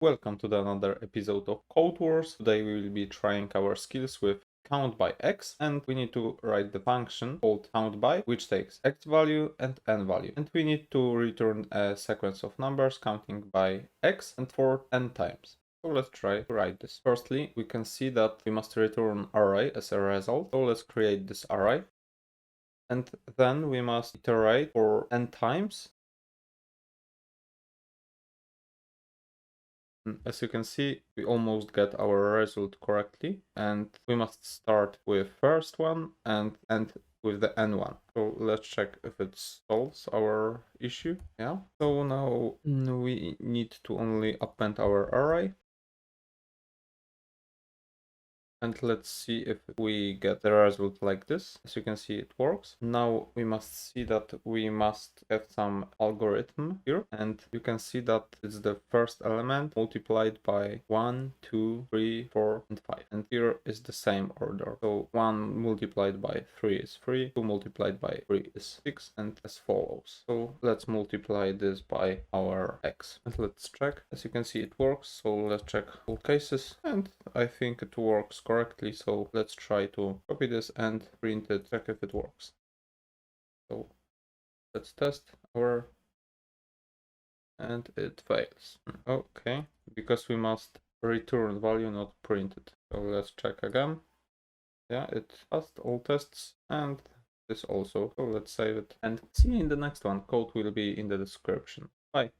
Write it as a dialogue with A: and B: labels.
A: Welcome to another episode of Codewars. Today we will be trying our skills with count by x, and we need to write the function called count by, which takes x value and n value. And we need to return a sequence of numbers counting by x and for n times. So let's try to write this. Firstly, we can see that we must return array as a result. So let's create this array. And then we must iterate for n times. As you can see, we almost get our result correctly, and we must start with first one and end with the n one. So let's check if it solves our issue. Yeah. So now we need to only append our array. And let's see if we get the result like this. As you can see, it works. Now we must see that we must have some algorithm here. And you can see that it's the first element multiplied by 1, 2, 3, 4, and 5. And here is the same order. So 1 multiplied by 3 is 3, 2 multiplied by 3 is 6, and as follows. So let's multiply this by our x. And let's check. As you can see, it works. So let's check all cases. And I think it works correctly, so let's try to copy this and print it, check if it works. So let's test our, and it fails. Okay, because we must return value, not print it. So let's check again. Yeah, it passed all tests, and this also. So let's save it and see you in the next one. Code will be in the description. Bye.